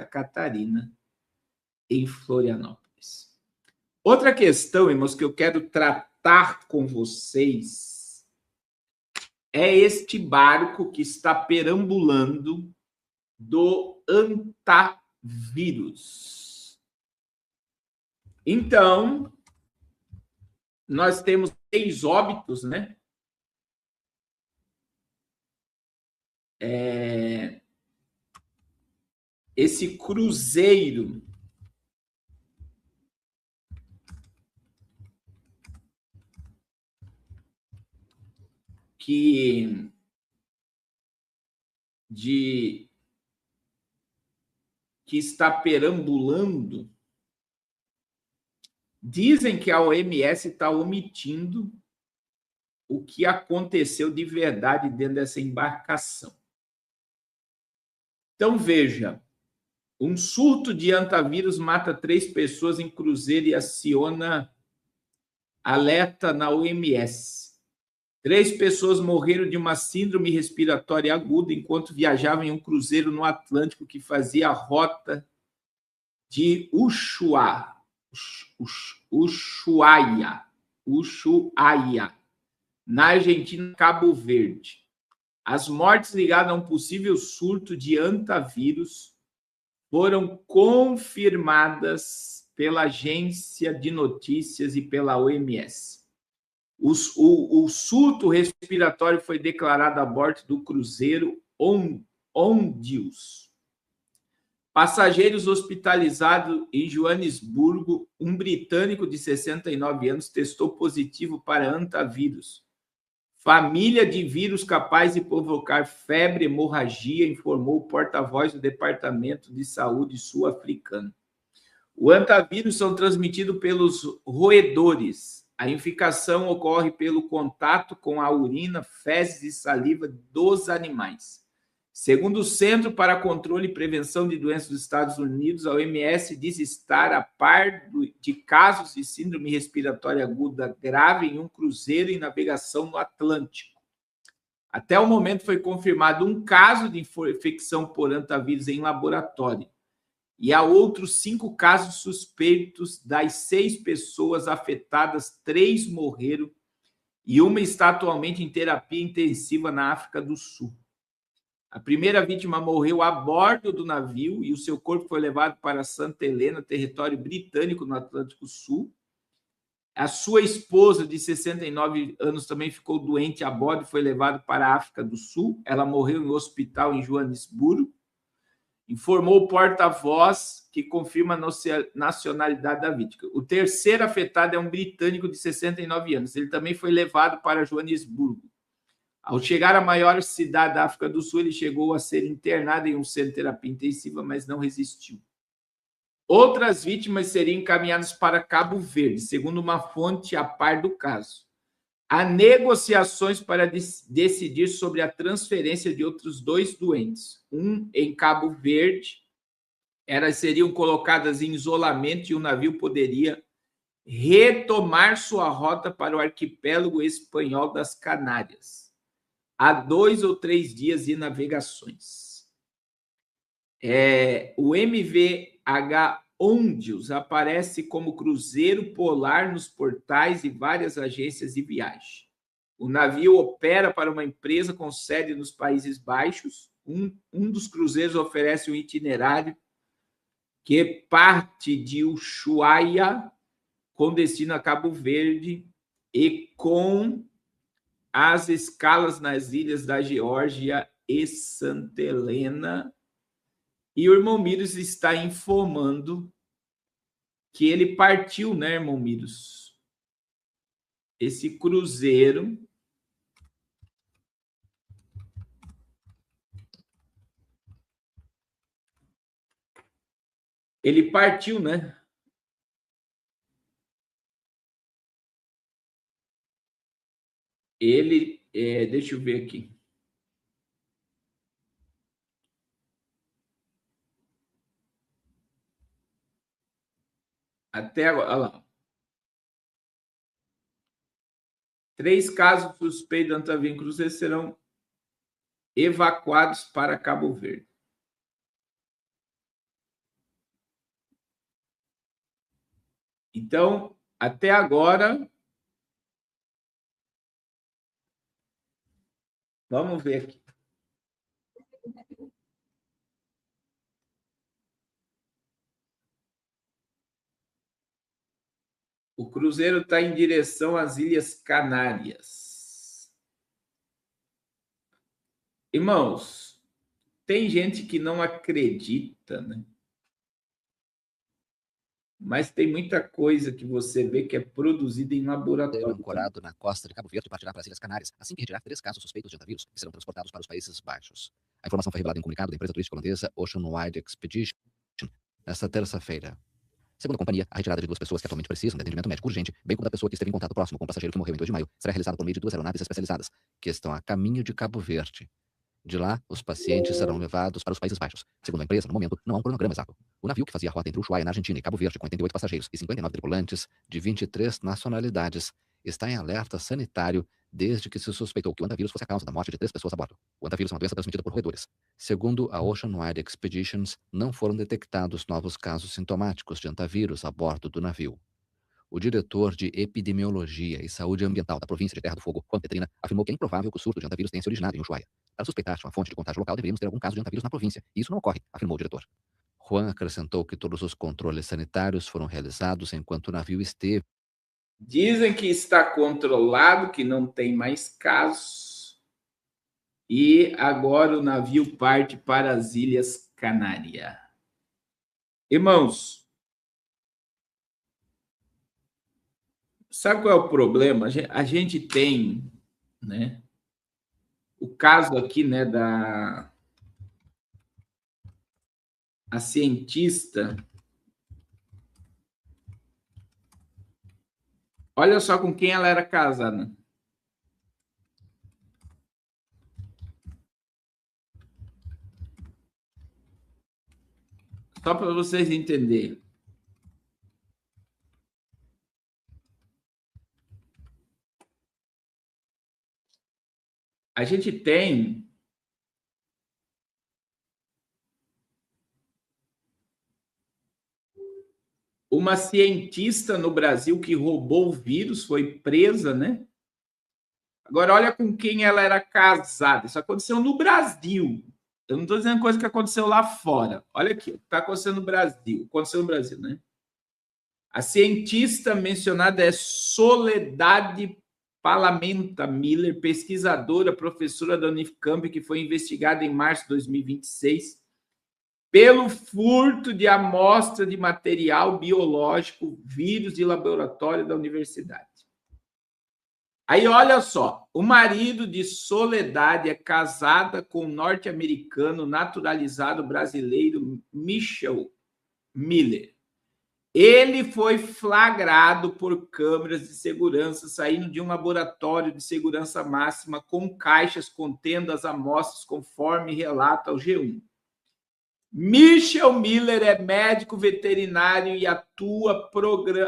Catarina, em Florianópolis. Outra questão, irmãos, que eu quero tratar com vocês é este barco que está perambulando do Antavírus. Então, nós temos 6 óbitos, né? Esse cruzeiro que está perambulando, dizem que a OMS está omitindo o que aconteceu de verdade dentro dessa embarcação. Então, veja, um surto de antavírus mata 3 pessoas em cruzeiro e aciona alerta na OMS. 3 pessoas morreram de uma síndrome respiratória aguda enquanto viajavam em um cruzeiro no Atlântico que fazia a rota de Ushuaia, na Argentina, Cabo Verde. As mortes ligadas a um possível surto de antavírus foram confirmadas pela agência de notícias e pela OMS. O surto respiratório foi declarado a bordo do cruzeiro Ondius. Passageiros hospitalizados em Joanesburgo, um britânico de 69 anos testou positivo para antavírus. Família de vírus capaz de provocar febre e hemorragia, informou o porta-voz do Departamento de Saúde sul-africano. O antavírus são transmitidos pelos roedores. A infecção ocorre pelo contato com a urina, fezes e saliva dos animais. Segundo o Centro para Controle e Prevenção de Doenças dos Estados Unidos, a OMS diz estar a par de casos de síndrome respiratória aguda grave em um cruzeiro em navegação no Atlântico. Até o momento foi confirmado um caso de infecção por antavírus em laboratório. E há outros 5 casos suspeitos. Das 6 pessoas afetadas, 3 morreram e uma está atualmente em terapia intensiva na África do Sul. A primeira vítima morreu a bordo do navio e o seu corpo foi levado para Santa Helena, território britânico no Atlântico Sul. A sua esposa, de 69 anos, também ficou doente a bordo e foi levada para a África do Sul. Ela morreu em um hospital em Joanesburgo. Informou o porta-voz, que confirma a nacionalidade da vítima. O terceiro afetado é um britânico de 69 anos. Ele também foi levado para Joanesburgo. Ao chegar à maior cidade da África do Sul, ele chegou a ser internado em um centro de terapia intensiva, mas não resistiu. Outras vítimas seriam encaminhadas para Cabo Verde, segundo uma fonte a par do caso. Há negociações para decidir sobre a transferência de outros 2 doentes. Um em Cabo Verde, elas seriam colocadas em isolamento e o navio poderia retomar sua rota para o arquipélago espanhol das Canárias. Há 2 ou 3 dias de navegações. O MVH Ondius aparece como cruzeiro polar nos portais de várias agências de viagem. O navio opera para uma empresa com sede nos Países Baixos. Um dos cruzeiros oferece um itinerário que parte de Ushuaia com destino a Cabo Verde e com as escalas nas ilhas da Geórgia e Santa Helena. E o irmão Miros está informando que ele partiu, né, irmão Miros? Esse cruzeiro ele partiu, né? Ele, deixa eu ver aqui. Até agora, olha lá. 3 casos suspeitos de antavírus em cruzeiro serão evacuados para Cabo Verde. Então, até agora, vamos ver aqui. O cruzeiro está em direção às Ilhas Canárias. Irmãos, tem gente que não acredita, né? Mas tem muita coisa que você vê que é produzida em laboratório. Ancorado na costa de Cabo Verde partirá para as Ilhas Canárias, assim que retirar 3 casos suspeitos de antavírus, que serão transportados para os Países Baixos. A informação foi revelada em um comunicado da empresa turística holandesa Ocean Wide Expedition nesta terça-feira. Segundo a companhia, a retirada de 2 pessoas que atualmente precisam de atendimento médico urgente, bem como da pessoa que esteve em contato próximo com o passageiro que morreu em 2 de maio, será realizada por meio de 2 aeronaves especializadas, que estão a caminho de Cabo Verde. De lá, os pacientes serão levados para os Países Baixos. Segundo a empresa, no momento, não há um cronograma exato. O navio que fazia a rota entre Ushuaia, na Argentina, e Cabo Verde, com 88 passageiros e 59 tripulantes, de 23 nacionalidades, está em alerta sanitário desde que se suspeitou que o antavírus fosse a causa da morte de 3 pessoas a bordo. O antavírus é uma doença transmitida por roedores. Segundo a Ocean Wide Expeditions, não foram detectados novos casos sintomáticos de antavírus a bordo do navio. O diretor de Epidemiologia e Saúde Ambiental da província de Terra do Fogo, Juan Petrina, afirmou que é improvável que o surto de antavírus tenha se originado em Ushuaia. Para suspeitar de uma fonte de contágio local, deveríamos ter algum caso de antavírus na província. E isso não ocorre, afirmou o diretor. Juan acrescentou que todos os controles sanitários foram realizados enquanto o navio esteve. Dizem que está controlado, que não tem mais casos. E agora o navio parte para as Ilhas Canárias. Irmãos, sabe qual é o problema? A gente tem, né, o caso aqui, né, a cientista. Olha só com quem ela era casada. Só para vocês entenderem. A gente tem uma cientista no Brasil que roubou o vírus, foi presa, né? Agora, olha com quem ela era casada. Isso aconteceu no Brasil. Eu não estou dizendo coisa que aconteceu lá fora. Olha aqui, está acontecendo no Brasil. Aconteceu no Brasil, né? A cientista mencionada é Soledade Palamenta Miller, pesquisadora, professora da Unicamp, que foi investigada em março de 2026 pelo furto de amostra de material biológico, vírus de laboratório da universidade. Aí, olha só, o marido de Soledade é casada com o norte-americano naturalizado brasileiro Michel Miller. Ele foi flagrado por câmeras de segurança saindo de um laboratório de segurança máxima com caixas contendo as amostras, conforme relata o G1. Michel Miller é médico veterinário e atua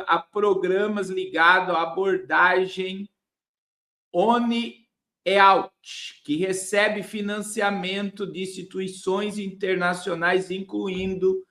a programas ligados à abordagem ONI-EAUT, que recebe financiamento de instituições internacionais, incluindo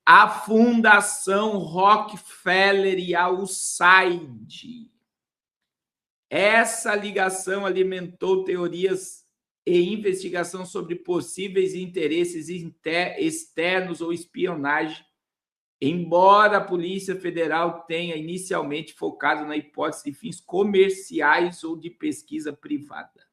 a Fundação Rockefeller e a USAID. Essa ligação alimentou teorias e investigação sobre possíveis interesses externos ou espionagem, embora a Polícia Federal tenha inicialmente focado na hipótese de fins comerciais ou de pesquisa privada.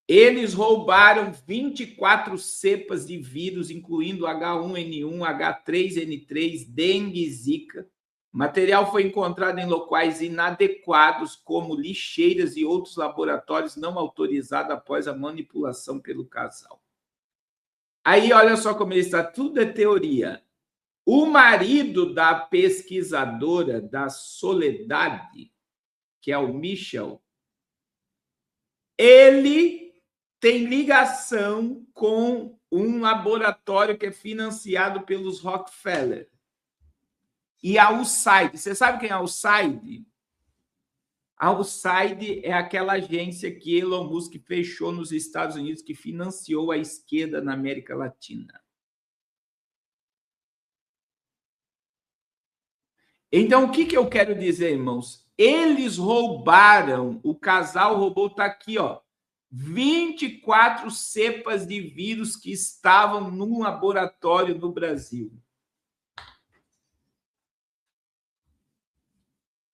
Eles roubaram 24 cepas de vírus, incluindo H1N1, H3N3, dengue e zika. O material foi encontrado em locais inadequados, como lixeiras e outros laboratórios não autorizados após a manipulação pelo casal. Aí, olha só como ele está, tudo é teoria. O marido da pesquisadora da Soledade, que é o Michel, ele tem ligação com um laboratório que é financiado pelos Rockefeller. E a USAID. Você sabe quem é a USAID? A USAID é aquela agência que Elon Musk fechou nos Estados Unidos, que financiou a esquerda na América Latina. Então, o que eu quero dizer, irmãos? Eles roubaram, o casal roubou, está aqui, ó, 24 cepas de vírus que estavam num laboratório no Brasil.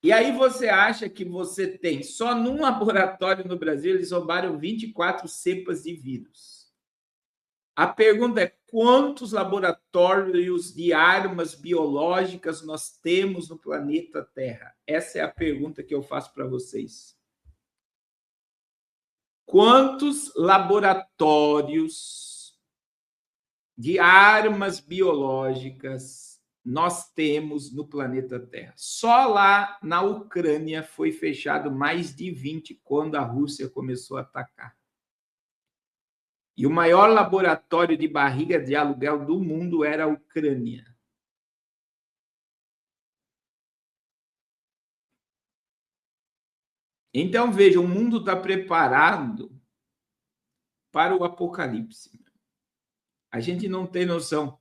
E aí você acha que você tem, só num laboratório no Brasil, eles roubaram 24 cepas de vírus. A pergunta é, quantos laboratórios de armas biológicas nós temos no planeta Terra? Essa é a pergunta que eu faço para vocês. Quantos laboratórios de armas biológicas nós temos no planeta Terra? Só lá na Ucrânia foi fechado mais de 20 quando a Rússia começou a atacar. E o maior laboratório de barriga de aluguel do mundo era a Ucrânia. Então, veja, o mundo está preparado para o apocalipse. A gente não tem noção.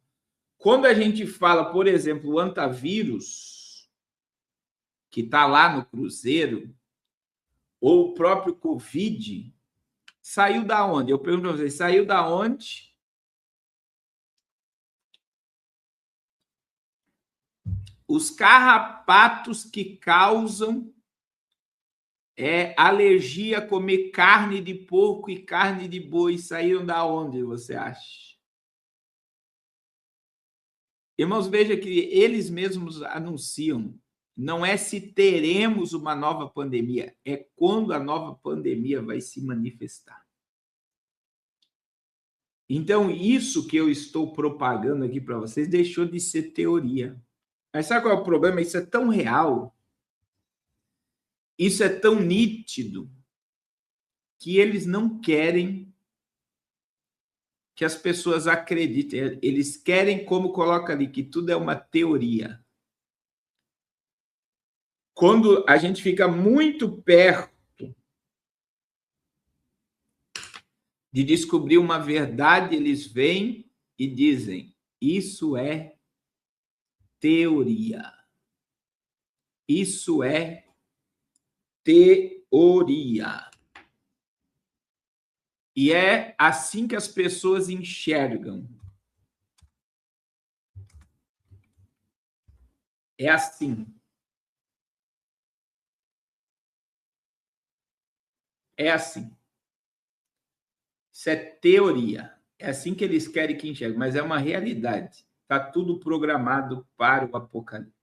Quando a gente fala, por exemplo, o antavírus, que está lá no Cruzeiro, ou o próprio Covid, saiu da onde? Eu pergunto para vocês, saiu da onde? Os carrapatos que causam alergia a comer carne de porco e carne de boi saíram da onde, você acha? Irmãos, veja que eles mesmos anunciam, não é se teremos uma nova pandemia, é quando a nova pandemia vai se manifestar. Então, isso que eu estou propagando aqui para vocês deixou de ser teoria. Mas sabe qual é o problema? Isso é tão real, isso é tão nítido, que eles não querem que as pessoas acreditem. Eles querem, como coloca ali, que tudo é uma teoria. Quando a gente fica muito perto de descobrir uma verdade, eles vêm e dizem, isso é teoria. Isso é teoria. E é assim que as pessoas enxergam. É assim. É assim. Isso é teoria. É assim que eles querem que enxergue, mas é uma realidade. Está tudo programado para o apocalipse.